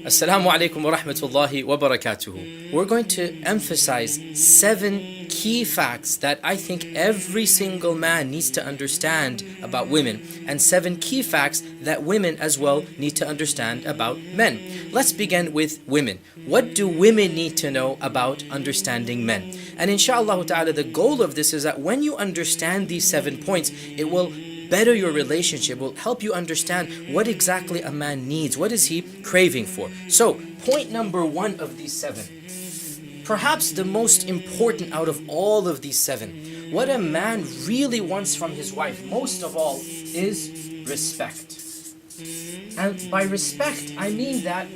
Assalamu alaikum wa rahmatullahi wa barakatuhu. We're going to emphasize 7 key facts that I think every single man needs to understand about women, and 7 key facts that women as well need to understand about men. Let's begin with women. What do women need to know about understanding men? And inshallah ta'ala, the goal of this is that when you understand these 7 points, it will better your relationship, will help you understand what exactly a man needs, what is he craving for. So, point number 1 of these 7, perhaps the most important out of all of these 7, what a man really wants from his wife, most of all, is respect. And by respect, I mean that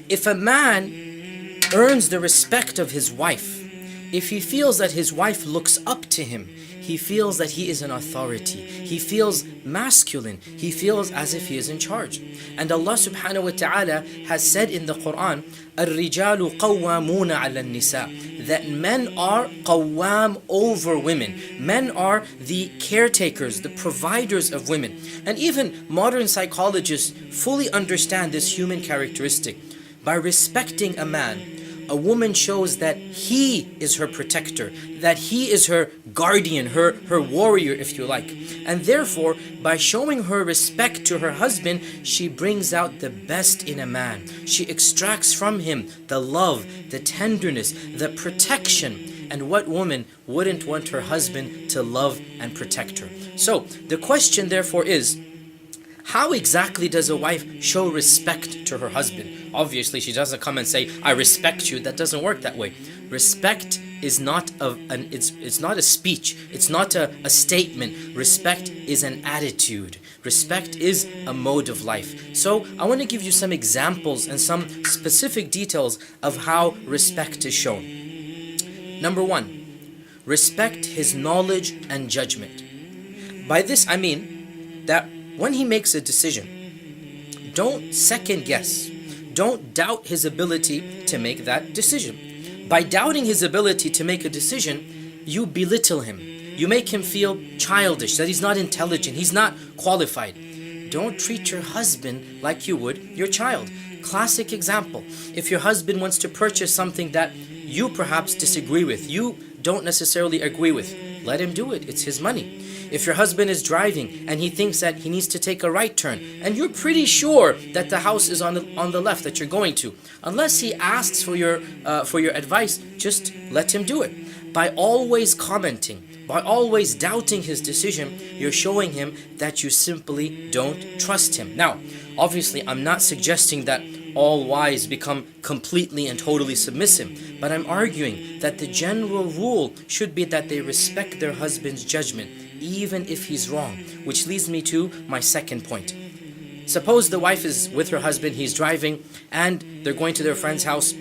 if a man earns the respect of his wife, if he feels that his wife looks up to him, he feels that he is an authority, he feels masculine, he feels as if he is in charge. And Allah subhanahu wa ta'ala has said in the Quran, الرِّجَالُ قَوَّامُونَ عَلَى النِّسَاءِ, that men are qawwam over women. Men are the caretakers, the providers of women. And even modern psychologists fully understand this human characteristic. By respecting a man, a woman shows that he is her protector, that he is her guardian, her warrior, if you like. And therefore, by showing her respect to her husband, she brings out the best in a man. She extracts from him the love, the tenderness, the protection. And what woman wouldn't want her husband to love and protect her? So, the question therefore is, how exactly does a wife show respect to her husband? Obviously, she doesn't come and say, I respect you. That doesn't work that way. Respect is not it's not a speech. It's not a statement. Respect is an attitude. Respect is a mode of life. So I want to give you some examples and some specific details of how respect is shown. Number 1, respect his knowledge and judgment. By this I mean that when he makes a decision, don't second guess. Don't doubt his ability to make that decision. By doubting his ability to make a decision, you belittle him. You make him feel childish, that he's not intelligent, he's not qualified. Don't treat your husband like you would your child. Classic example. If your husband wants to purchase something that you perhaps disagree with, you don't necessarily agree with, let him do it. It's his money. If your husband is driving and he thinks that he needs to take a right turn, and you're pretty sure that the house is on the left that you're going to, unless he asks for your advice, just let him do it. By always commenting, by always doubting his decision, you're showing him that you simply don't trust him. Now, obviously, I'm not suggesting that all wives become completely and totally submissive, but I'm arguing that the general rule should be that they respect their husband's judgment, even if he's wrong, which leads me to my second point. Suppose the wife is with her husband, he's driving, and they're going to their friend's house,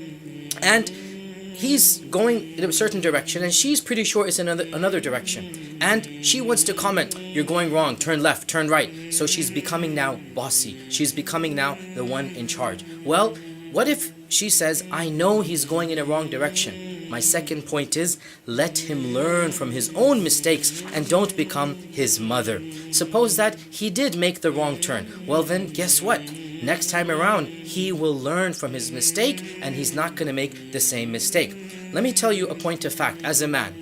and he's going in a certain direction, and she's pretty sure it's another direction, and she wants to comment, you're going wrong, turn left, turn right. So she's becoming now bossy, she's becoming now the one in charge. Well, what if she says, I know he's going in a wrong direction? My second point is, let him learn from his own mistakes and don't become his mother. Suppose that he did make the wrong turn. Well then, guess what? Next time around, he will learn from his mistake and he's not going to make the same mistake. Let me tell you a point of fact. As a man,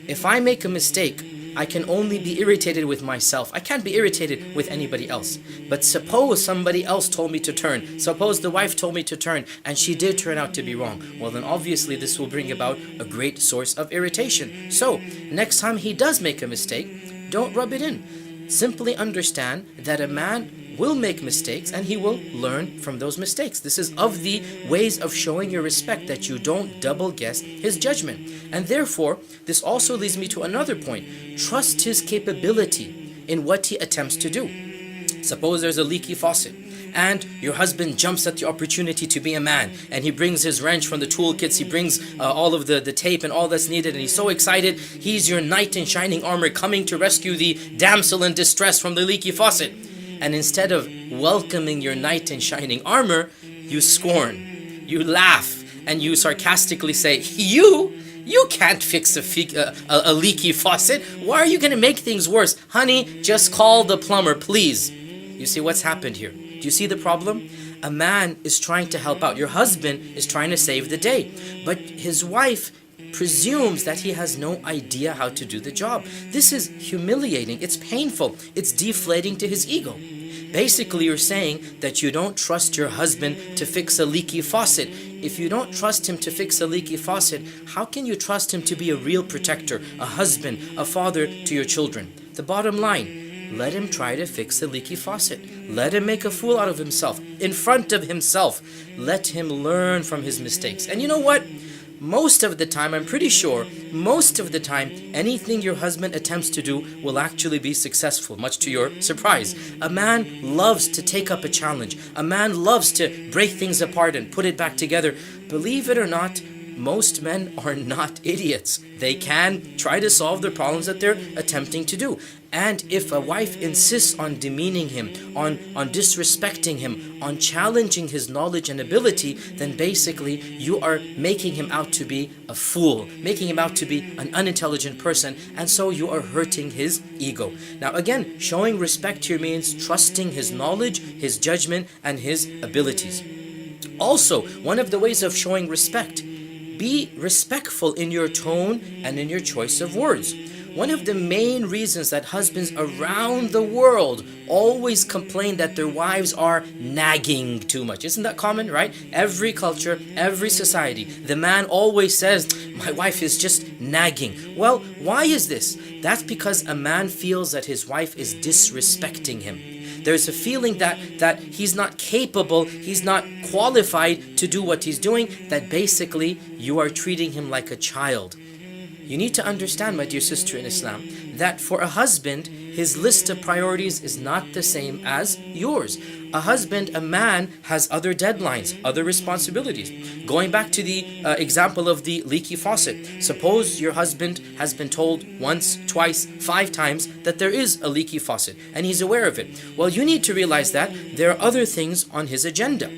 if I make a mistake, I can only be irritated with myself. I can't be irritated with anybody else. But suppose somebody else told me to turn. Suppose the wife told me to turn and she did turn out to be wrong. Well then obviously this will bring about a great source of irritation. So next time he does make a mistake, don't rub it in. Simply understand that a man will make mistakes and he will learn from those mistakes. This is of the ways of showing your respect, that you don't double guess his judgment. And therefore, this also leads me to another point. Trust his capability in what he attempts to do. Suppose there's a leaky faucet and your husband jumps at the opportunity to be a man, and he brings his wrench from the toolkits, he brings all of the tape and all that's needed, and he's so excited. He's your knight in shining armor coming to rescue the damsel in distress from the leaky faucet. And instead of welcoming your knight in shining armor, you scorn, you laugh, and you sarcastically say, you can't fix a leaky faucet. Why are you going to make things worse? Honey, just call the plumber, please. You see what's happened here? Do you see the problem? a man is trying to help out. Your husband is trying to save the day. But his wife presumes that he has no idea how to do the job. This is humiliating. It's painful. It's deflating to his ego. Basically, you're saying that you don't trust your husband to fix a leaky faucet. If you don't trust him to fix a leaky faucet, how can you trust him to be a real protector, a husband, a father to your children? The bottom line, let him try to fix the leaky faucet. Let him make a fool out of himself, in front of himself. Let him learn from his mistakes. And you know what? Most of the time, I'm pretty sure, most of the time, anything your husband attempts to do will actually be successful, much to your surprise. A man loves to take up a challenge. A man loves to break things apart and put it back together. Believe it or not, most men are not idiots. They can try to solve the problems that they're attempting to do. And if a wife insists on demeaning him, on disrespecting him, on challenging his knowledge and ability, then basically you are making him out to be a fool, making him out to be an unintelligent person, and so you are hurting his ego. Now again, showing respect here means trusting his knowledge, his judgment, and his abilities. Also, one of the ways of showing respect, be respectful in your tone and in your choice of words. One of the main reasons that husbands around the world always complain that their wives are nagging too much. Isn't that common, right? Every culture, every society, the man always says, my wife is just nagging. Well, why is this? That's because a man feels that his wife is disrespecting him. There's a feeling that he's not capable, he's not qualified to do what he's doing, that basically you are treating him like a child. You need to understand, my dear sister in Islam, that for a husband, his list of priorities is not the same as yours. A husband, a man, has other deadlines, other responsibilities. Going back to the example of the leaky faucet. Suppose your husband has been told once, twice, 5 times that there is a leaky faucet, and he's aware of it. Well, you need to realize that there are other things on his agenda.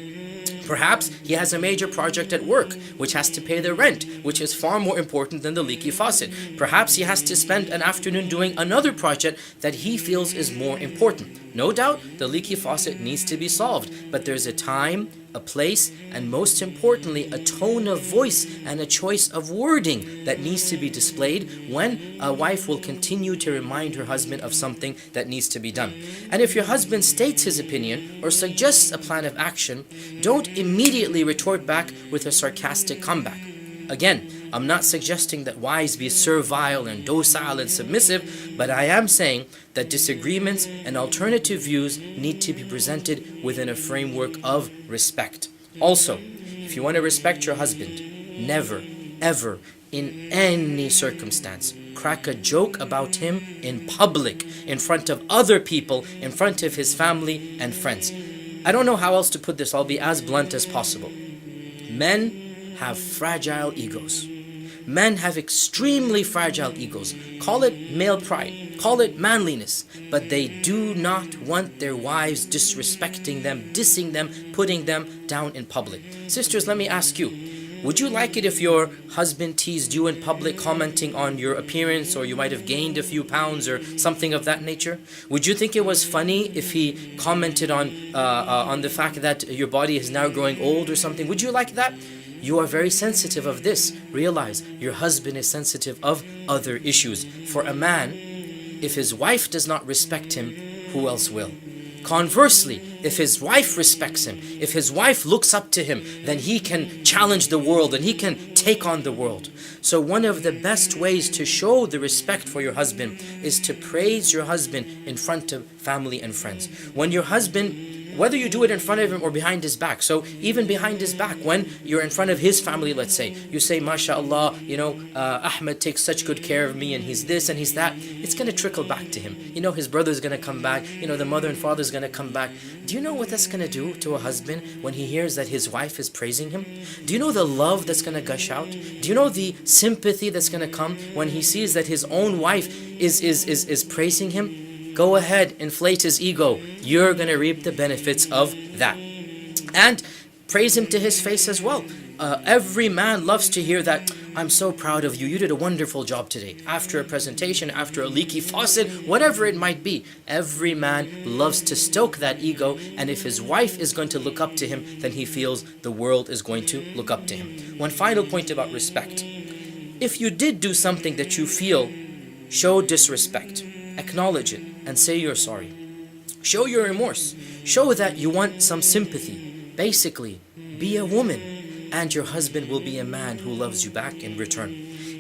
Perhaps he has a major project at work, which has to pay the rent, which is far more important than the leaky faucet. Perhaps he has to spend an afternoon doing another project that he feels is more important. No doubt, the leaky faucet needs to be solved, but there's a time, a place, and most importantly, a tone of voice and a choice of wording that needs to be displayed when a wife will continue to remind her husband of something that needs to be done. And if your husband states his opinion or suggests a plan of action, don't immediately retort back with a sarcastic comeback. Again, I'm not suggesting that wives be servile and docile and submissive, but I am saying that disagreements and alternative views need to be presented within a framework of respect. Also, if you want to respect your husband, never, ever, in any circumstance, crack a joke about him in public, in front of other people, in front of his family and friends. I don't know how else to put this. I'll be as blunt as possible. Men have fragile egos. Men have extremely fragile egos. Call it male pride, call it manliness, but they do not want their wives disrespecting them, dissing them, putting them down in public. Sisters, let me ask you, would you like it if your husband teased you in public, commenting on your appearance, or you might have gained a few pounds or something of that nature? Would you think it was funny if he commented on the fact that your body is now growing old or something? Would you like that? You are very sensitive of this. Realize your husband is sensitive of other issues. For a man, if his wife does not respect him, who else will? Conversely, if his wife respects him, if his wife looks up to him, then he can challenge the world and he can take on the world. So one of the best ways to show the respect for your husband is to praise your husband in front of family and friends. When your husband, whether you do it in front of him or behind his back, so even behind his back, when you're in front of his family, let's say, you say, MashaAllah, Ahmed takes such good care of me and he's this and he's that, it's going to trickle back to him. His brother's going to come back, the mother and father's going to come back. Do you know what that's going to do to a husband when he hears that his wife is praising him? Do you know the love that's going to gush out? Do you know the sympathy that's going to come when he sees that his own wife is praising him? Go ahead, inflate his ego. You're going to reap the benefits of that. And praise him to his face as well. Every man loves to hear that, I'm so proud of you, you did a wonderful job today. After a presentation, after a leaky faucet, whatever it might be, every man loves to stoke that ego, and if his wife is going to look up to him, then he feels the world is going to look up to him. One final point about respect. If you did do something that you feel show disrespect, acknowledge it and say you're sorry. Show your remorse. Show that you want some sympathy. Basically, be a woman, and your husband will be a man who loves you back in return.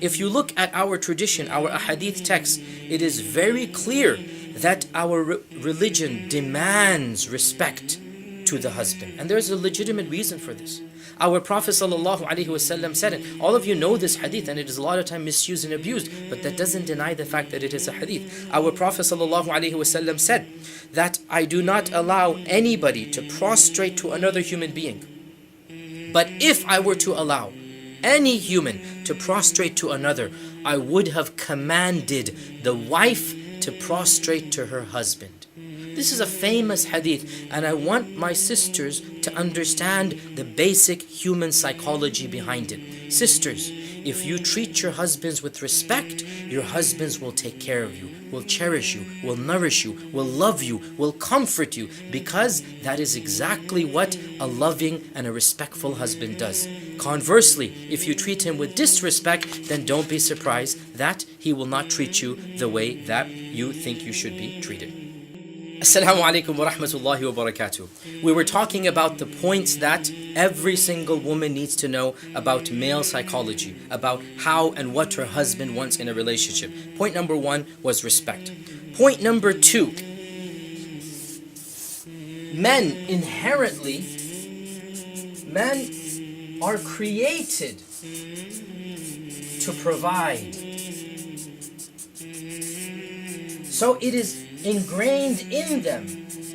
If you look at our tradition, our ahadith text, it is very clear that our religion demands respect to the husband. And there's a legitimate reason for this. Our Prophet ﷺ said it. All of you know this hadith, and it is a lot of time misused and abused, but that doesn't deny the fact that it is a hadith. Our Prophet ﷺ said that I do not allow anybody to prostrate to another human being. But if I were to allow any human to prostrate to another, I would have commanded the wife to prostrate to her husband. This is a famous hadith, and I want my sisters to understand the basic human psychology behind it. Sisters, if you treat your husbands with respect, your husbands will take care of you, will cherish you, will nourish you, will love you, will comfort you, because that is exactly what a loving and a respectful husband does. Conversely, if you treat him with disrespect, then don't be surprised that he will not treat you the way that you think you should be treated. Assalamu alaikum wa rahmatullahi wa barakatuh. We were talking about the points that every single woman needs to know about male psychology, about how and what her husband wants in a relationship. Point number 1 was respect. Point number 2, men are created to provide. So it is ingrained in them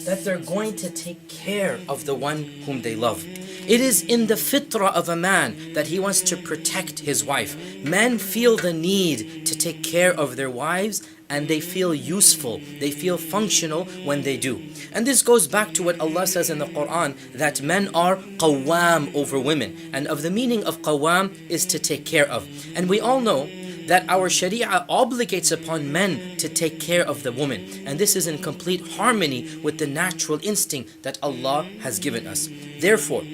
that they're going to take care of the one whom they love. It is in the fitrah of a man that he wants to protect his wife. Men feel the need to take care of their wives, and they feel useful, they feel functional when they do. And this goes back to what Allah says in the Quran, that men are qawwam over women. And of the meaning of qawwam is to take care of. And we all know that our Sharia obligates upon men to take care of the woman. And this is in complete harmony with the natural instinct that Allah has given us. Therefore,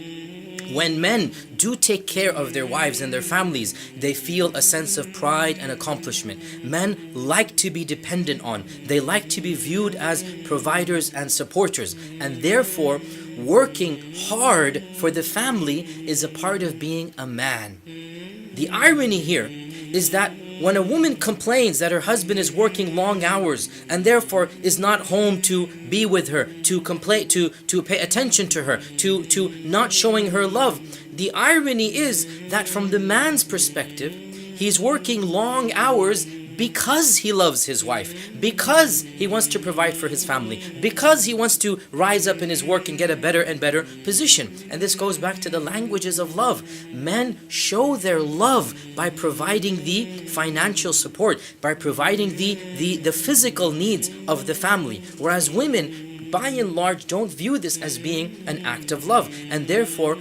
when men do take care of their wives and their families, they feel a sense of pride and accomplishment. Men like to be dependent on. They like to be viewed as providers and supporters. And therefore, working hard for the family is a part of being a man. The irony here is that when a woman complains that her husband is working long hours and therefore is not home to be with her, to pay attention to her, to not showing her love, the irony is that from the man's perspective, he's working long hours because he loves his wife, because he wants to provide for his family, because he wants to rise up in his work and get a better and better position. And this goes back to the languages of love. Men show their love by providing the financial support, by providing the physical needs of the family, whereas women, by and large, don't view this as being an act of love. And therefore,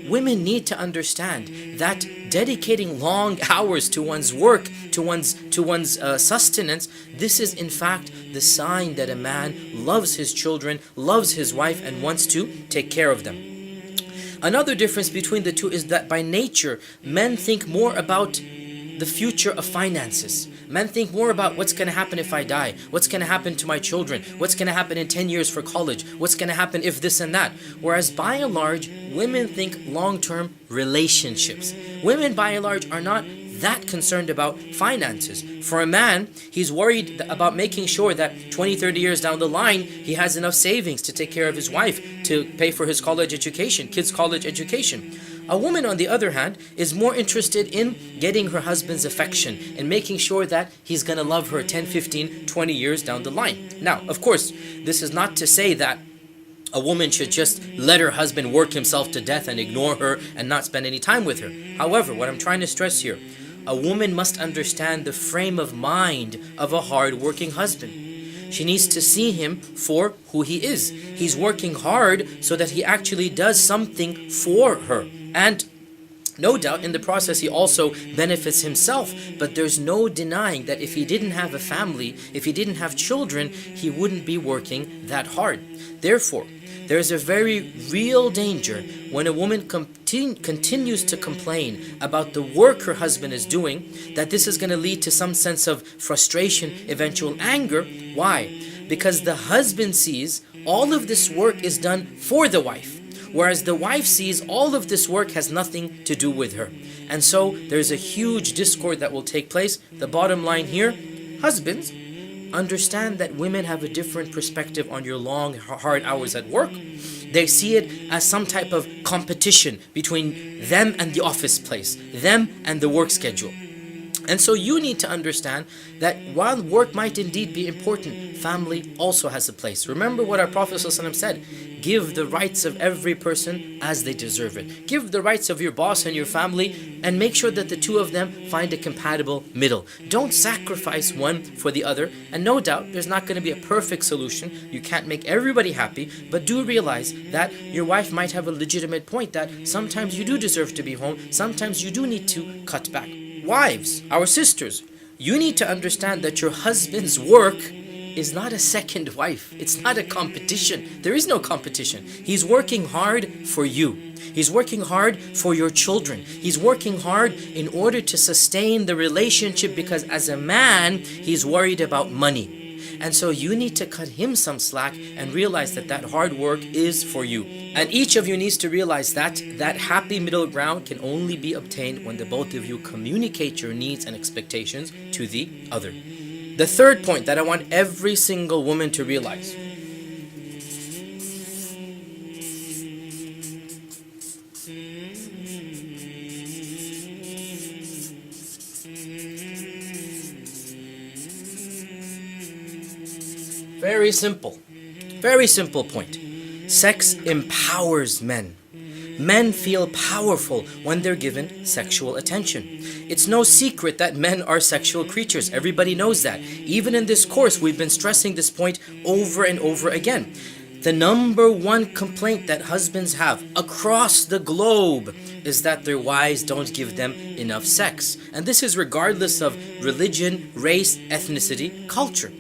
women need to understand that dedicating long hours to one's work, to one's sustenance, this is in fact the sign that a man loves his children, loves his wife, and wants to take care of them. Another difference between the two is that by nature, men think more about the future of finances. Men think more about what's going to happen if I die, what's going to happen to my children, what's going to happen in 10 years for college, what's going to happen if this and that. Whereas by and large, women think long-term relationships. Women by and large are not that concerned about finances. For a man, he's worried about making sure that 20, 30 years down the line, he has enough savings to take care of his wife, to pay for his college education, kids' college education. A woman, on the other hand, is more interested in getting her husband's affection and making sure that he's going to love her 10, 15, 20 years down the line. Now, of course, this is not to say that a woman should just let her husband work himself to death and ignore her and not spend any time with her. However, what I'm trying to stress here, a woman must understand the frame of mind of a hard-working husband. She needs to see him for who he is. He's working hard so that he actually does something for her. And no doubt in the process he also benefits himself, but there's no denying that if he didn't have a family, if he didn't have children, he wouldn't be working that hard. Therefore, there's a very real danger when a woman continues to complain about the work her husband is doing, that this is going to lead to some sense of frustration, eventual anger. Why? Because the husband sees all of this work is done for the wife, whereas the wife sees all of this work has nothing to do with her. And so there's a huge discord that will take place. The bottom line here, husbands, understand that women have a different perspective on your long, hard hours at work. They see it as some type of competition between them and the office place, them and the work schedule. And so you need to understand that while work might indeed be important, family also has a place. Remember what our Prophet ﷺ said, give the rights of every person as they deserve it. Give the rights of your boss and your family, and make sure that the two of them find a compatible middle. Don't sacrifice one for the other. And no doubt there's not going to be a perfect solution. You can't make everybody happy, but do realize that your wife might have a legitimate point that sometimes you do deserve to be home, sometimes you do need to cut back. Wives, our sisters, you need to understand that your husband's work is not a second wife. It's not a competition. There is no competition. He's working hard for you. He's working hard for your children. He's working hard in order to sustain the relationship, because as a man, he's worried about money. And so you need to cut him some slack and realize that that hard work is for you. And each of you needs to realize that that happy middle ground can only be obtained when the both of you communicate your needs and expectations to the other. The third point that I want every single woman to realize. Very simple point. Sex empowers men. Men feel powerful when they're given sexual attention. It's no secret that men are sexual creatures. Everybody knows that. Even in this course, we've been stressing this point over and over again. The number one complaint that husbands have across the globe is that their wives don't give them enough sex. And this is regardless of religion, race, ethnicity, culture.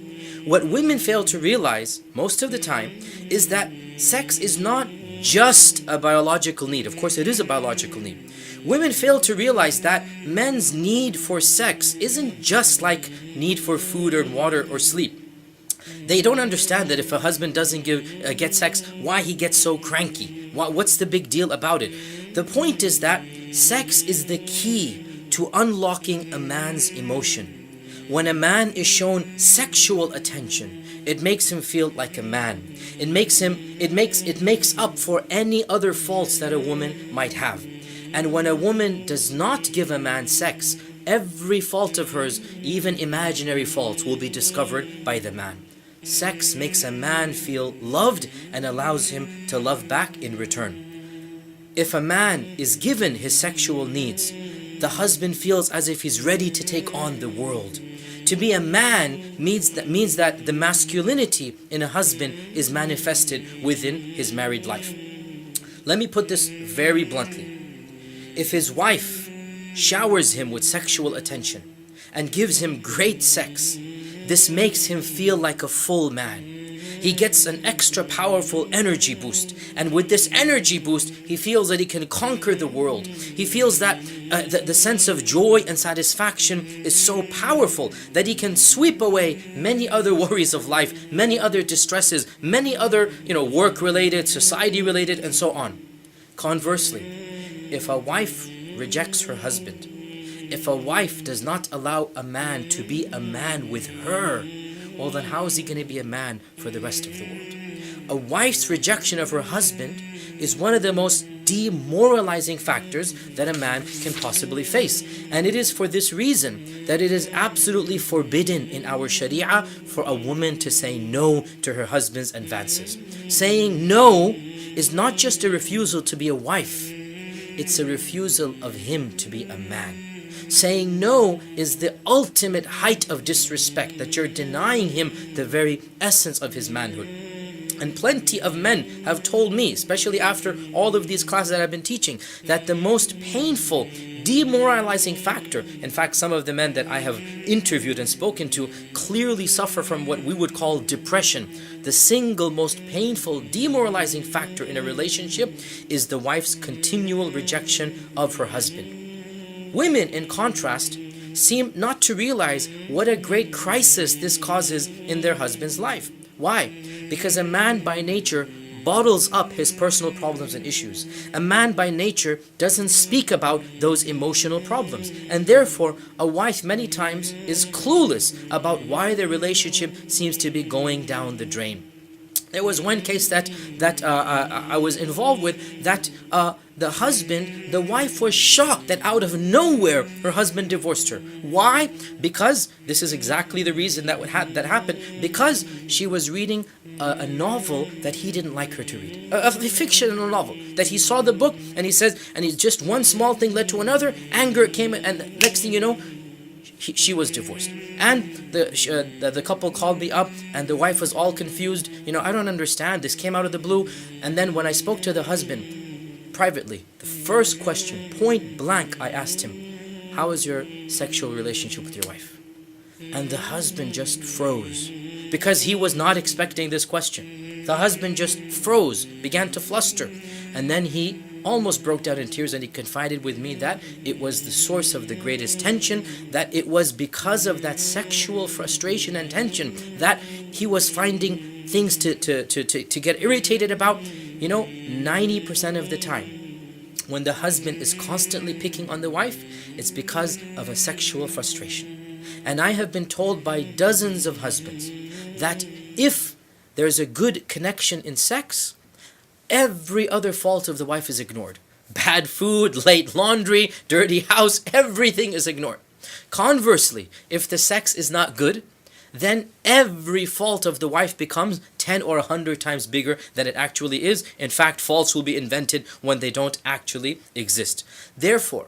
What women fail to realize most of the time is that sex is not just a biological need. Of course, it is a biological need. Women fail to realize that men's need for sex isn't just like need for food or water or sleep. They don't understand that if a husband doesn't get sex, why he gets so cranky. What's the big deal about it? The point is that sex is the key to unlocking a man's emotion. When a man is shown sexual attention, it makes him feel like a man. It makes up for any other faults that a woman might have. And when a woman does not give a man sex, every fault of hers, even imaginary faults, will be discovered by the man. Sex makes a man feel loved and allows him to love back in return. If a man is given his sexual needs, the husband feels as if he's ready to take on the world. To be a man means that the masculinity in a husband is manifested within his married life. Let me put this very bluntly. If his wife showers him with sexual attention and gives him great sex, this makes him feel like a full man. He gets an extra powerful energy boost, and with this energy boost he feels that he can conquer the world. He feels that the sense of joy and satisfaction is so powerful that he can sweep away many other worries of life, many other distresses, many other work related, society related, and so on. Conversely, if a wife rejects her husband, if a wife does not allow a man to be a man with her, well then how is he going to be a man for the rest of the world? A wife's rejection of her husband is one of the most demoralizing factors that a man can possibly face. And it is for this reason that it is absolutely forbidden in our Sharia for a woman to say no to her husband's advances. Saying no is not just a refusal to be a wife, it's a refusal of him to be a man. Saying no is the ultimate height of disrespect, that you're denying him the very essence of his manhood. And plenty of men have told me, especially after all of these classes that I've been teaching, that the most painful, demoralizing factor, in fact, some of the men that I have interviewed and spoken to clearly suffer from what we would call depression. The single most painful, demoralizing factor in a relationship is the wife's continual rejection of her husband. Women, in contrast, seem not to realize what a great crisis this causes in their husband's life. Why? Because a man by nature bottles up his personal problems and issues. A man by nature doesn't speak about those emotional problems. And therefore, a wife many times is clueless about why their relationship seems to be going down the drain. There was one case that I was involved with, that the wife was shocked that out of nowhere her husband divorced her. Why? Because this is exactly the reason that happened. Because she was reading a novel that he didn't like her to read, a fictional novel. That he saw the book and he says, and it's just one small thing led to another. Anger came, and the next thing you know, she was divorced. And the couple called me up, and the wife was all confused. I don't understand. This came out of the blue. And then when I spoke to the husband privately, the first question, point blank, I asked him, how is your sexual relationship with your wife? And the husband just froze, because he was not expecting this question. The husband just froze, began to fluster, and then he almost broke down in tears, and he confided with me that it was the source of the greatest tension, that it was because of that sexual frustration and tension that he was finding things to get irritated about. 90% of the time, when the husband is constantly picking on the wife, it's because of a sexual frustration. And I have been told by dozens of husbands that if there's a good connection in sex, every other fault of the wife is ignored. Bad food, late laundry, dirty house, everything is ignored. Conversely, if the sex is not good, then every fault of the wife becomes 10 or 100 times bigger than it actually is. In fact, faults will be invented when they don't actually exist. Therefore,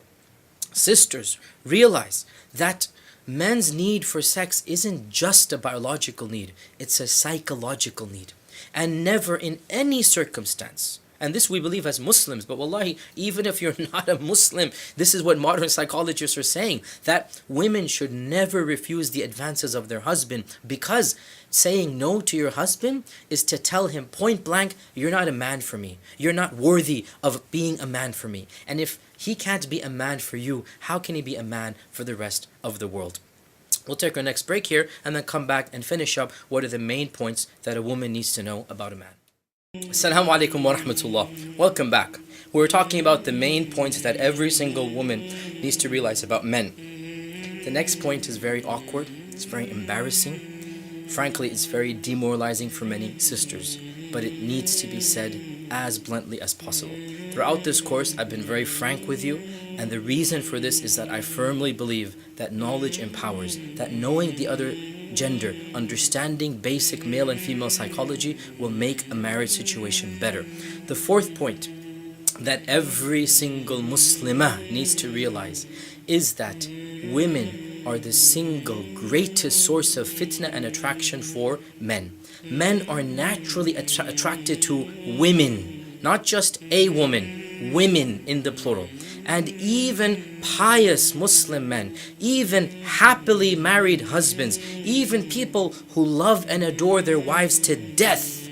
sisters, realize that men's need for sex isn't just a biological need, it's a psychological need. And never in any circumstance, and this we believe as Muslims, but wallahi, even if you're not a Muslim, this is what modern psychologists are saying, that women should never refuse the advances of their husband, because saying no to your husband is to tell him point blank, you're not a man for me. You're not worthy of being a man for me. And if he can't be a man for you, how can he be a man for the rest of the world? We'll take our next break here and then come back and finish up what are the main points that a woman needs to know about a man. Assalamu alaikum wa rahmatullah. Welcome back. We're talking about the main points that every single woman needs to realize about men. The next point is very awkward. It's very embarrassing. Frankly, it's very demoralizing for many sisters, but it needs to be said as bluntly as possible. Throughout this course, I've been very frank with you, and the reason for this is that I firmly believe that knowledge empowers, that knowing the other gender, understanding basic male and female psychology will make a marriage situation better. The fourth point that every single Muslimah needs to realize is that women are the single greatest source of fitna and attraction for men. Men are naturally attracted to women, not just a woman, women in the plural. And even pious Muslim men, even happily married husbands, even people who love and adore their wives to death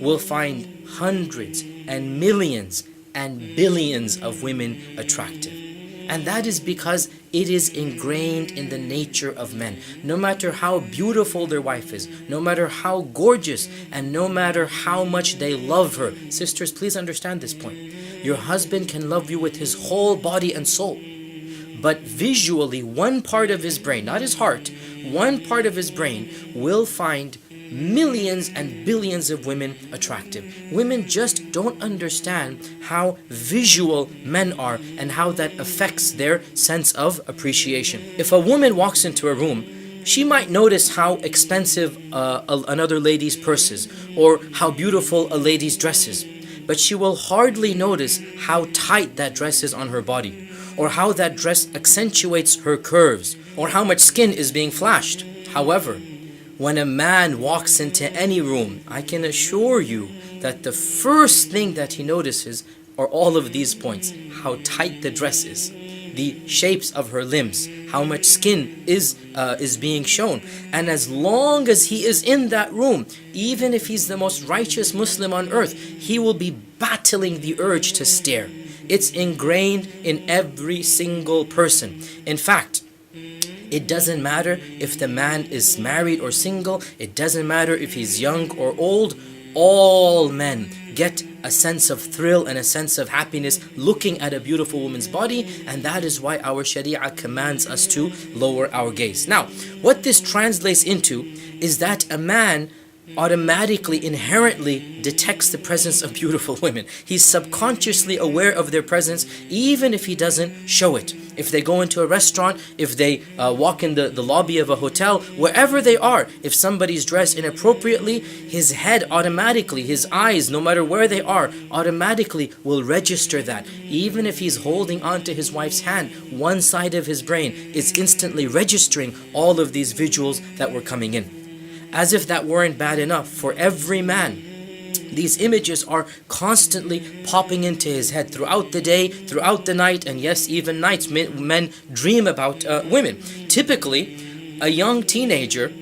will find hundreds and millions and billions of women attractive. And that is because it is ingrained in the nature of men. No matter how beautiful their wife is, no matter how gorgeous, and no matter how much they love her. Sisters, please understand this point. Your husband can love you with his whole body and soul. But visually, one part of his brain, not his heart, one part of his brain will find millions and billions of women attractive. Women just don't understand how visual men are and how that affects their sense of appreciation. If a woman walks into a room, she might notice how expensive another lady's purse is, or how beautiful a lady's dress is, but she will hardly notice how tight that dress is on her body, or how that dress accentuates her curves, or how much skin is being flashed. However, when a man walks into any room, I can assure you that the first thing that he notices are all of these points: how tight the dress is, the shapes of her limbs, how much skin is being shown. And as long as he is in that room, even if he's the most righteous Muslim on earth, he will be battling the urge to stare. It's ingrained in every single person. In fact, it doesn't matter if the man is married or single. It doesn't matter if he's young or old. All men get a sense of thrill and a sense of happiness looking at a beautiful woman's body, and that is why our Sharia commands us to lower our gaze. Now, what this translates into is that a man automatically, inherently detects the presence of beautiful women. He's subconsciously aware of their presence, even if he doesn't show it. If they go into a restaurant, if they walk in the lobby of a hotel, wherever they are, if somebody's dressed inappropriately, his head automatically, his eyes, no matter where they are, automatically will register that. Even if he's holding on to his wife's hand, one side of his brain is instantly registering all of these visuals that were coming in. As if that weren't bad enough, for every man, these images are constantly popping into his head throughout the day, throughout the night, and yes, even nights. Men dream about women. Typically, a young teenager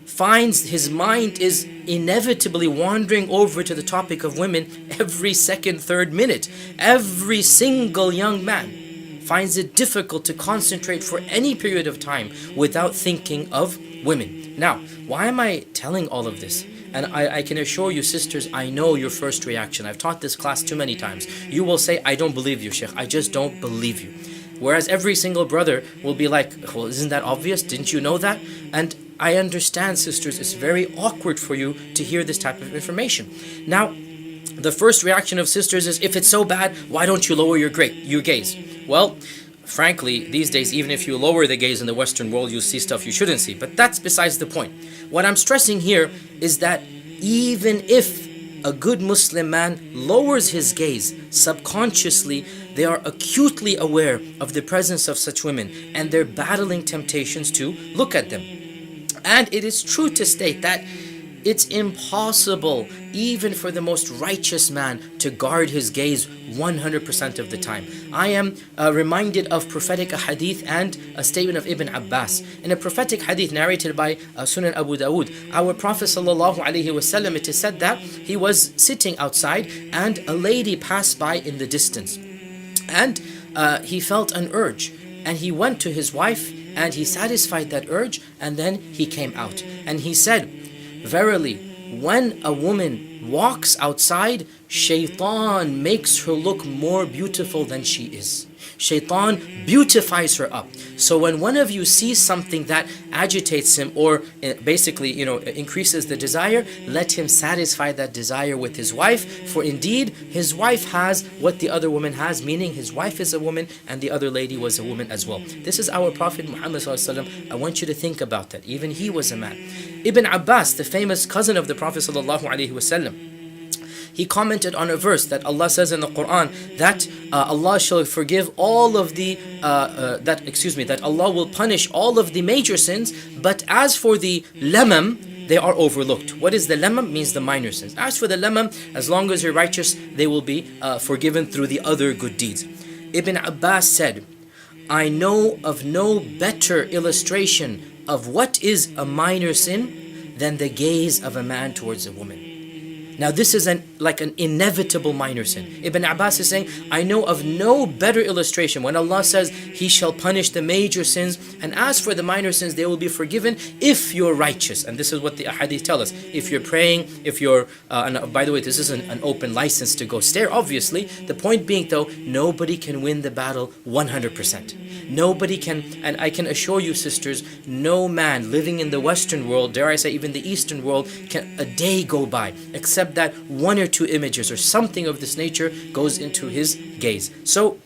finds his mind is inevitably wandering over to the topic of women every second, third minute. Every single young man finds it difficult to concentrate for any period of time without thinking of women. Now, why am I telling all of this? And I can assure you, sisters, I know your first reaction. I've taught this class too many times. You will say, I don't believe you, Sheikh. I just don't believe you. Whereas every single brother will be like, well, isn't that obvious? Didn't you know that? And I understand, sisters, it's very awkward for you to hear this type of information. Now, the first reaction of sisters is, if it's so bad, why don't you lower your gaze? Well, frankly, these days, even if you lower the gaze in the Western world, you'll see stuff you shouldn't see. But that's besides the point. What I'm stressing here is that even if a good Muslim man lowers his gaze, subconsciously, they are acutely aware of the presence of such women, and they're battling temptations to look at them. And it is true to state that it's impossible, even for the most righteous man, to guard his gaze 100% of the time. I am reminded of prophetic hadith and a statement of Ibn Abbas. In a prophetic hadith narrated by Sunan Abu Dawood, our Prophet ﷺ, it is said that he was sitting outside and a lady passed by in the distance. And he felt an urge. And he went to his wife and he satisfied that urge, and then he came out. And he said, verily, when a woman walks outside, Shaitan makes her look more beautiful than she is. Shaitan beautifies her up. So when one of you sees something that agitates him or basically, increases the desire, let him satisfy that desire with his wife. For indeed, his wife has what the other woman has, meaning his wife is a woman and the other lady was a woman as well. This is our Prophet Muhammad ﷺ. I want you to think about that. Even he was a man. Ibn Abbas, the famous cousin of the Prophet ﷺ, he commented on a verse that Allah says in the Quran that Allah shall forgive all of the that Allah will punish all of the major sins, but as for the lamam, they are overlooked. What is the lamam? Means the minor sins. As for the lamam, as long as you're righteous, they will be forgiven through the other good deeds. Ibn Abbas said, I know of no better illustration of what is a minor sin than the gaze of a man towards a woman. Now this is like an inevitable minor sin. Ibn Abbas is saying, I know of no better illustration when Allah says He shall punish the major sins, and as for the minor sins, they will be forgiven if you're righteous. And this is what the ahadith tell us. If you're praying, if you're, and by the way, this isn't an open license to go stare, obviously. The point being though, nobody can win the battle 100%. Nobody can, and I can assure you sisters, no man living in the Western world, dare I say even the Eastern world, can a day go by except that one or two images or something of this nature goes into his gaze. So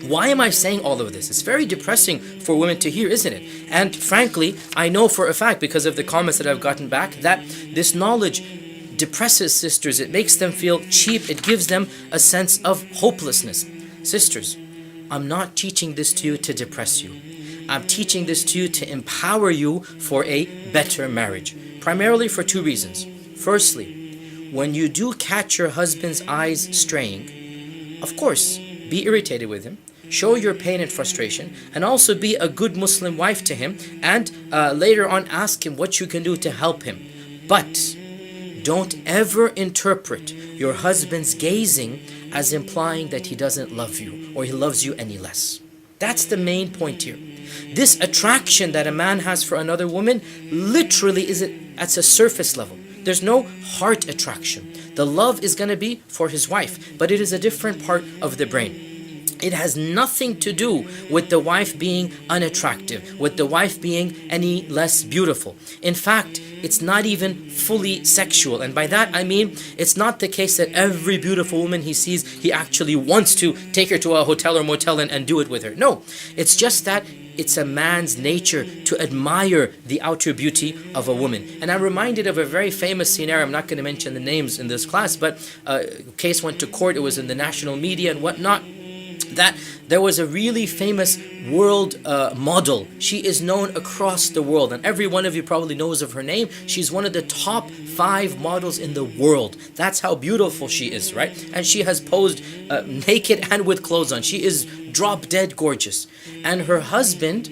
why am I saying all of this? It's very depressing for women to hear, isn't it? And frankly, I know for a fact, because of the comments that I've gotten back, that this knowledge depresses sisters. It makes them feel cheap. It gives them a sense of hopelessness. Sisters, I'm not teaching this to you to depress you. I'm teaching this to you to empower you for a better marriage. Primarily for two reasons. Firstly, when you do catch your husband's eyes straying, of course, be irritated with him, show your pain and frustration, and also be a good Muslim wife to him, and later on ask him what you can do to help him. But don't ever interpret your husband's gazing as implying that he doesn't love you or he loves you any less. That's the main point here. This attraction that a man has for another woman literally is at a surface level. There's no heart attraction. The love is going to be for his wife, but it is a different part of the brain. It has nothing to do with the wife being unattractive, with the wife being any less beautiful. In fact, it's not even fully sexual. And by that I mean, it's not the case that every beautiful woman he sees, he actually wants to take her to a hotel or motel and do it with her. No, it's just that it's a man's nature to admire the outer beauty of a woman. And I'm reminded of a very famous scenario. I'm not going to mention the names in this class, but a case went to court. It was in the national media and whatnot, that there was a really famous world model. She is known across the world, and every one of you probably knows of her name. She's one of the top 5 models in the world. That's how beautiful she is, right? And she has posed naked and with clothes on. She is drop dead gorgeous. And her husband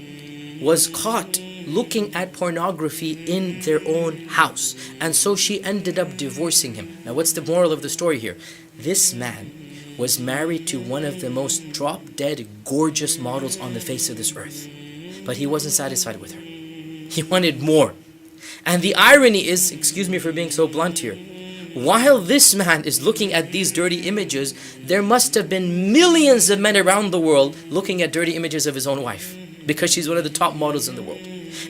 was caught looking at pornography in their own house, and so she ended up divorcing him. Now, what's the moral of the story here? This man was married to one of the most drop-dead gorgeous models on the face of this earth. But he wasn't satisfied with her. He wanted more. And the irony is, excuse me for being so blunt here, while this man is looking at these dirty images, there must have been millions of men around the world looking at dirty images of his own wife, because she's one of the top models in the world.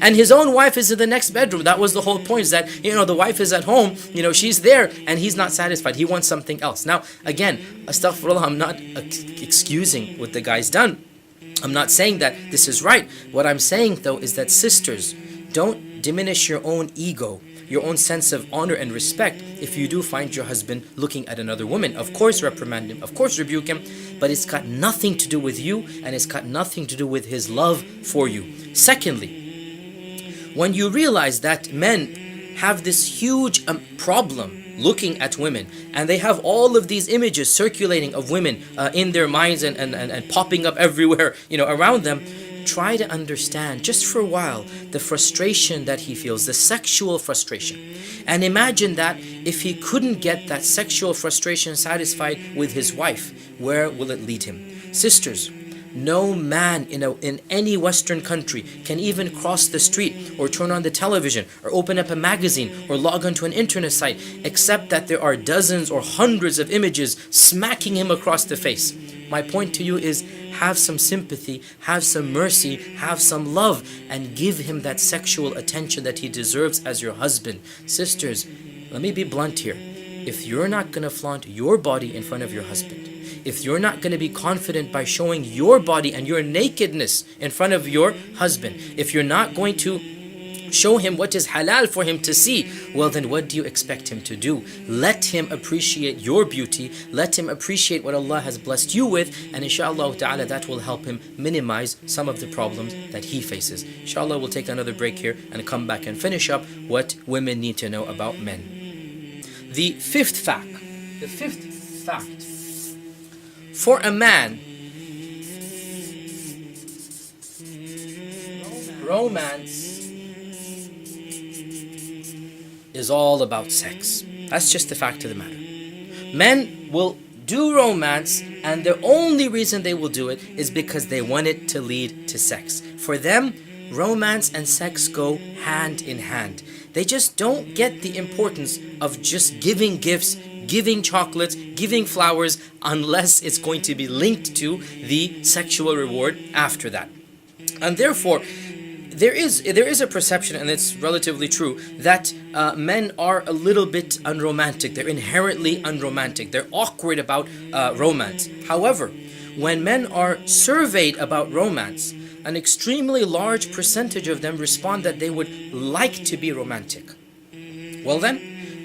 And his own wife is in the next bedroom. That was the whole point, is that, the wife is at home, she's there, and he's not satisfied. He wants something else. Now, again, astaghfirullah, I'm not excusing what the guy's done. I'm not saying that this is right. What I'm saying, though, is that sisters, don't diminish your own ego, your own sense of honor and respect if you do find your husband looking at another woman. Of course, reprimand him, of course, rebuke him, but it's got nothing to do with you, and it's got nothing to do with his love for you. Secondly, when you realize that men have this huge problem looking at women, and they have all of these images circulating of women in their minds and popping up everywhere, around them, try to understand just for a while the frustration that he feels, the sexual frustration. And imagine that if he couldn't get that sexual frustration satisfied with his wife, where will it lead him? Sisters, no man in any Western country can even cross the street or turn on the television or open up a magazine or log onto an internet site except that there are dozens or hundreds of images smacking him across the face. My point to you is, have some sympathy, have some mercy, have some love, and give him that sexual attention that he deserves as your husband. Sisters, let me be blunt here. If you're not going to flaunt your body in front of your husband, if you're not going to be confident by showing your body and your nakedness in front of your husband, if you're not going to show him what is halal for him to see, well then what do you expect him to do? Let him appreciate your beauty, let him appreciate what Allah has blessed you with, and inshallah ta'ala that will help him minimize some of the problems that he faces. Inshallah, we'll take another break here and come back and finish up what women need to know about men. The fifth fact, for a man, romance is all about sex. That's just the fact of the matter. Men will do romance, and the only reason they will do it is because they want it to lead to sex. For them, romance and sex go hand in hand. They just don't get the importance of just giving gifts, giving chocolates, giving flowers, unless it's going to be linked to the sexual reward after that. And therefore, there is a perception, and it's relatively true, that men are a little bit unromantic. They're inherently unromantic. They're awkward about romance. However, when men are surveyed about romance, an extremely large percentage of them respond that they would like to be romantic. Well then,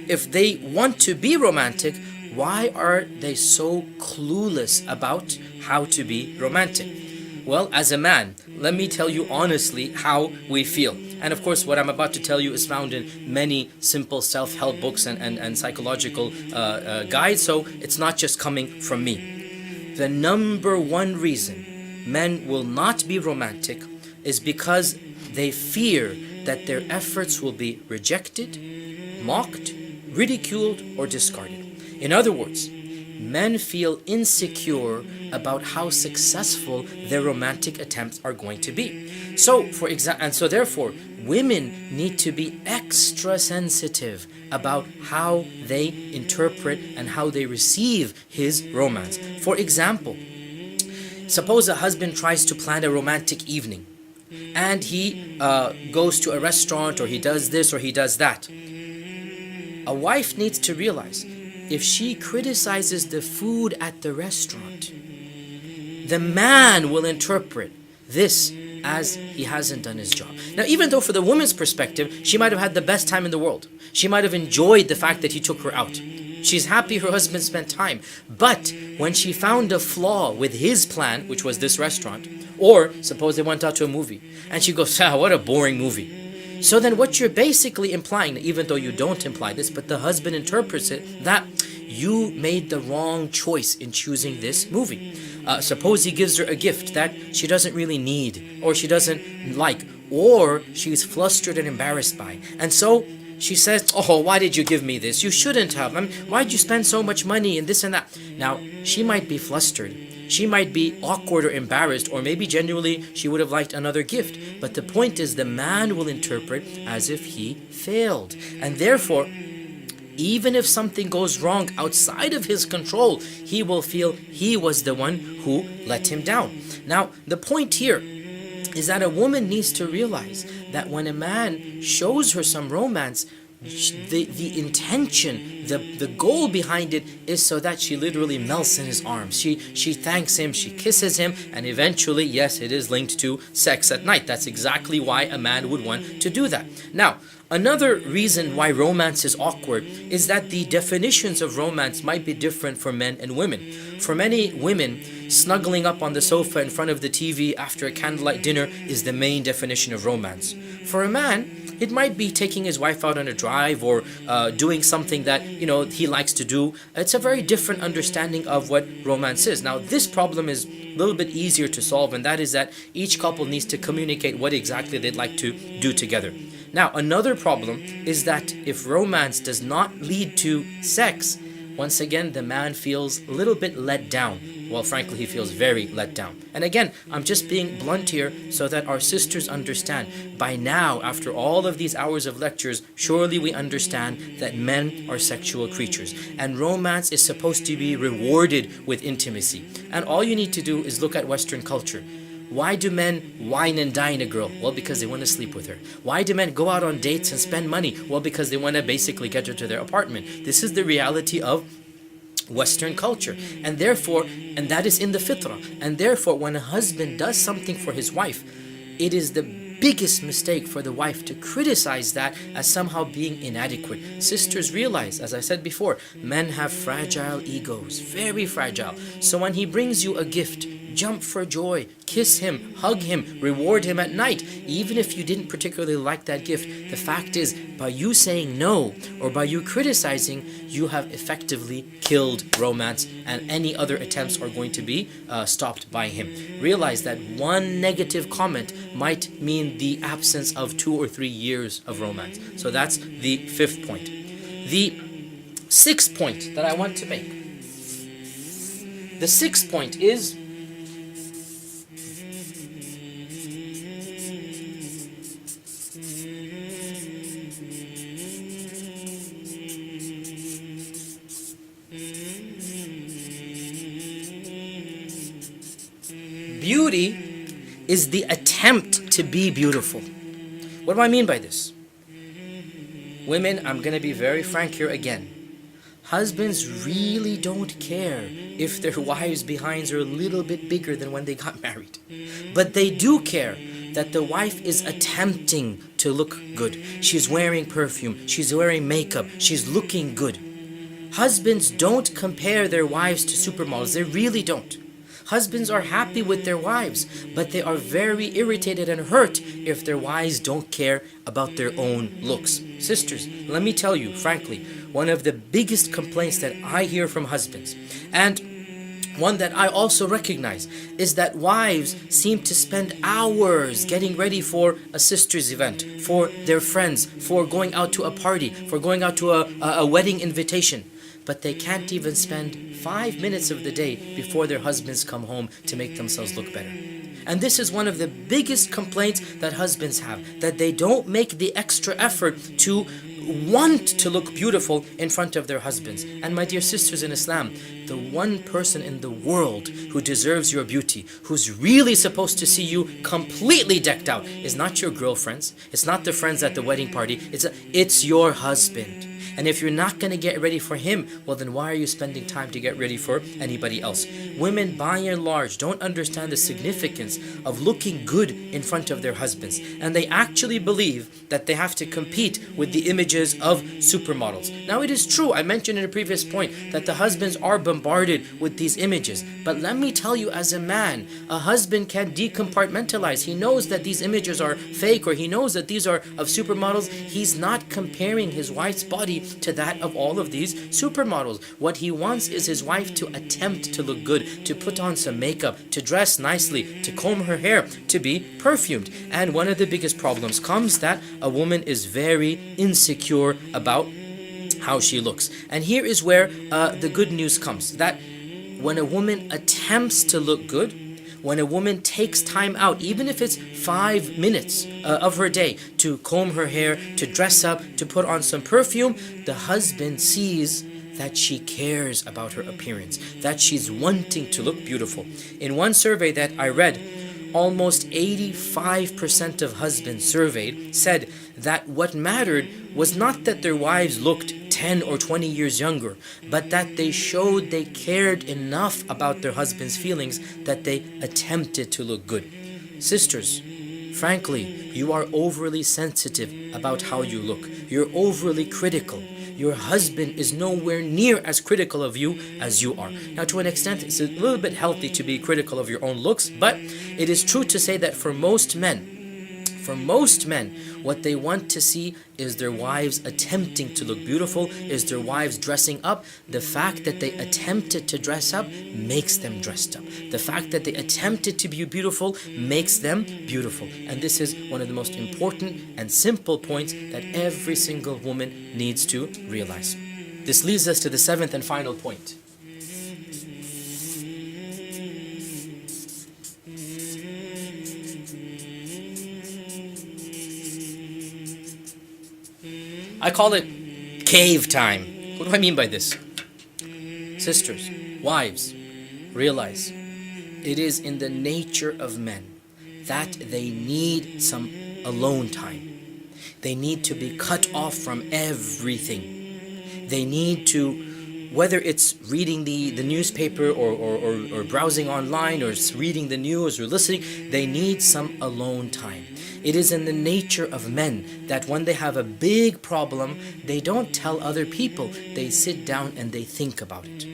if they want to be romantic, Why are they so clueless about how to be romantic? Well, as a man, let me tell you honestly how we feel. And of course, what I'm about to tell you is found in many simple self-help books and psychological guides, so it's not just coming from me. The number one reason men will not be romantic is because they fear that their efforts will be rejected, mocked, ridiculed, or discarded. In other words, men feel insecure about how successful their romantic attempts are going to be. So, so therefore, women need to be extra sensitive about how they interpret and how they receive his romance. For example, suppose a husband tries to plan a romantic evening, and he goes to a restaurant, or he does this or he does that. A wife needs to realize, if she criticizes the food at the restaurant, the man will interpret this as he hasn't done his job. Now, even though for the woman's perspective, she might have had the best time in the world. She might have enjoyed the fact that he took her out. She's happy her husband spent time. But when she found a flaw with his plan, which was this restaurant, or suppose they went out to a movie, and she goes, what a boring movie. So then what you're basically implying, even though you don't imply this, but the husband interprets it, that you made the wrong choice in choosing this movie. Suppose he gives her a gift that she doesn't really need, or she doesn't like, or she's flustered and embarrassed by. And so she says, oh, why did you give me this? You shouldn't have. Why'd you spend so much money and this and that? Now, she might be flustered. She might be awkward or embarrassed, or maybe genuinely she would have liked another gift. But the point is, the man will interpret as if he failed. And therefore, even if something goes wrong outside of his control, he will feel he was the one who let him down. Now, the point here is that a woman needs to realize that when a man shows her some romance, the intention, the goal behind it is so that she literally melts in his arms. She thanks him, she kisses him, and eventually, yes, it is linked to sex at night. That's exactly why a man would want to do that. Now, another reason why romance is awkward is that the definitions of romance might be different for men and women. For many women, snuggling up on the sofa in front of the TV after a candlelight dinner is the main definition of romance. For a man, it might be taking his wife out on a drive, or doing something that he likes to do. It's a very different understanding of what romance is. Now, this problem is a little bit easier to solve, and that is that each couple needs to communicate what exactly they'd like to do together. Now, another problem is that if romance does not lead to sex, once again, the man feels a little bit let down. Well, frankly, he feels very let down. And again, I'm just being blunt here so that our sisters understand. By now, after all of these hours of lectures, surely we understand that men are sexual creatures. And romance is supposed to be rewarded with intimacy. And all you need to do is look at Western culture. Why do men wine and dine a girl? Well, because they want to sleep with her. Why do men go out on dates and spend money? Well, because they want to basically get her to their apartment. This is the reality of Western culture. And therefore, and that is in the fitrah. And therefore, when a husband does something for his wife, it is the biggest mistake for the wife to criticize that as somehow being inadequate. Sisters, realize, as I said before, men have fragile egos, very fragile. So when he brings you a gift, jump for joy, kiss him, hug him, reward him at night. Even if you didn't particularly like that gift, the fact is, by you saying no or by you criticizing, you have effectively killed romance, and any other attempts are going to be stopped by him. Realize that one negative comment might mean the absence of 2 or 3 years of romance. So that's the 5th point. The 6th point that I want to make. The 6th point is beauty is the attempt to be beautiful. What do I mean by this? Women, I'm going to be very frank here again. Husbands really don't care if their wives' behinds are a little bit bigger than when they got married. But they do care that the wife is attempting to look good. She's wearing perfume. She's wearing makeup. She's looking good. Husbands don't compare their wives to supermodels. They really don't. Husbands are happy with their wives, but they are very irritated and hurt if their wives don't care about their own looks. Sisters, let me tell you, frankly, one of the biggest complaints that I hear from husbands, and one that I also recognize, is that wives seem to spend hours getting ready for a sister's event, for their friends, for going out to a party, for going out to a wedding invitation. But they can't even spend 5 minutes of the day before their husbands come home to make themselves look better. And this is one of the biggest complaints that husbands have, that they don't make the extra effort to want to look beautiful in front of their husbands. And my dear sisters in Islam, the one person in the world who deserves your beauty, who's really supposed to see you completely decked out, is not your girlfriends, it's not the friends at the wedding party, it's your husband. And if you're not going to get ready for him, well then why are you spending time to get ready for anybody else? Women by and large don't understand the significance of looking good in front of their husbands. And they actually believe that they have to compete with the images of supermodels. Now it is true, I mentioned in a previous point, that the husbands are bombarded with these images. But let me tell you, as a man, a husband can decompartmentalize. He knows that these images are fake, or he knows that these are of supermodels. He's not comparing his wife's body to that of all of these supermodels. What he wants is his wife to attempt to look good, to put on some makeup, to dress nicely, to comb her hair, to be perfumed. And one of the biggest problems comes that a woman is very insecure about how she looks. And here is where the good news comes, that when a woman attempts to look good, when a woman takes time out, even if it's 5 minutes of her day, to comb her hair, to dress up, to put on some perfume, the husband sees that she cares about her appearance, that she's wanting to look beautiful. In one survey that I read, almost 85% of husbands surveyed said that what mattered was not that their wives looked 10 or 20 years younger, but that they showed they cared enough about their husband's feelings that they attempted to look good. Sisters, frankly, you are overly sensitive about how you look. You're overly critical. Your husband is nowhere near as critical of you as you are. Now, to an extent, it's a little bit healthy to be critical of your own looks, but it is true to say that for most men, what they want to see is their wives attempting to look beautiful, is their wives dressing up. The fact that they attempted to dress up makes them dressed up. The fact that they attempted to be beautiful makes them beautiful. And this is one of the most important and simple points that every single woman needs to realize. This leads us to the 7th and final point. I call it cave time. What do I mean by this? Sisters, wives, realize it is in the nature of men that they need some alone time. They need to be cut off from everything. They need to, whether it's reading the newspaper or browsing online, or reading the news or listening, they need some alone time. It is in the nature of men that when they have a big problem, they don't tell other people. They sit down and they think about it.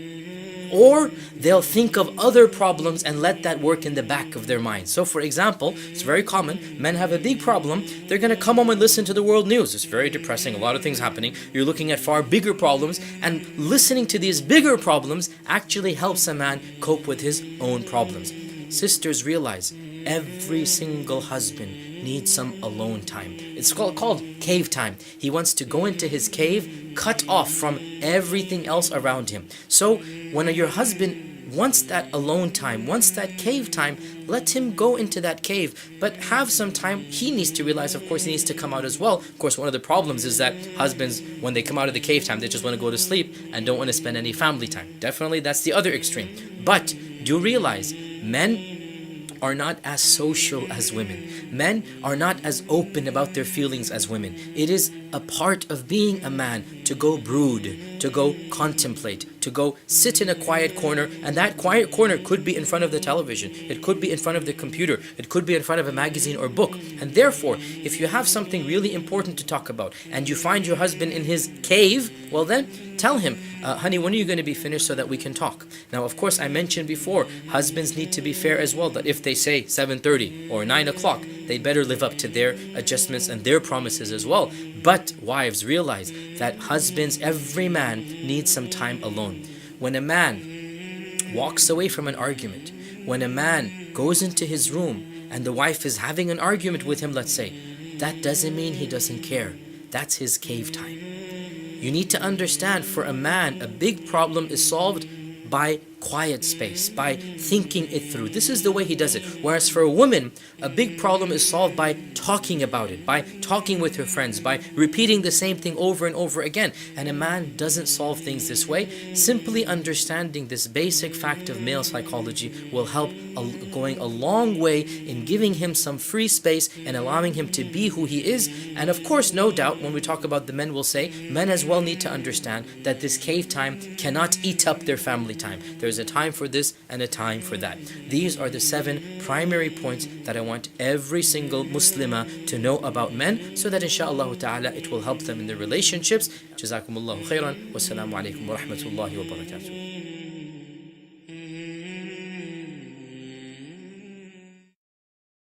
Or they'll think of other problems and let that work in the back of their mind. So for example, it's very common, men have a big problem, they're going to come home and listen to the world news. It's very depressing, a lot of things happening. You're looking at far bigger problems, and listening to these bigger problems actually helps a man cope with his own problems. Sisters, realize every single husband needs some alone time. It's called cave time. He wants to go into his cave, cut off from everything else around him. So when your husband wants that alone time, wants that cave time, let him go into that cave, but have some time. He needs to realize, of course, he needs to come out as well. Of course, one of the problems is that husbands, when they come out of the cave time, they just want to go to sleep and don't want to spend any family time. Definitely, that's the other extreme. But do realize, men are not as social as women. Men are not as open about their feelings as women. It is a part of being a man to go brood, to go contemplate, to go sit in a quiet corner, and that quiet corner could be in front of the television, it could be in front of the computer, it could be in front of a magazine or book. And therefore, if you have something really important to talk about and you find your husband in his cave, well then tell him, honey, when are you going to be finished so that we can talk? Now, of course, I mentioned before, husbands need to be fair as well, that if they say 7:30 or 9 o'clock, they better live up to their adjustments and their promises as well. But wives, realize that husbands, every man needs some time alone. When a man walks away from an argument, when a man goes into his room and the wife is having an argument with him, let's say, that doesn't mean he doesn't care. That's his cave time. You need to understand, for a man, a big problem is solved by quiet space, by thinking it through. This is the way he does it. Whereas for a woman, a big problem is solved by talking about it, by talking with her friends, by repeating the same thing over and over again. And a man doesn't solve things this way. Simply understanding this basic fact of male psychology will help going a long way in giving him some free space and allowing him to be who he is. And of course, no doubt, when we talk about the men, we'll say men as well need to understand that this cave time cannot eat up their family time. There's a time for this and a time for that. These are the 7 primary points that I want every single Muslimah to know about men, so that inshaAllah ta'ala it will help them in their relationships. Jazakumullahu khairan. Wassalamu alaikum wa rahmatullahi wa barakatuh.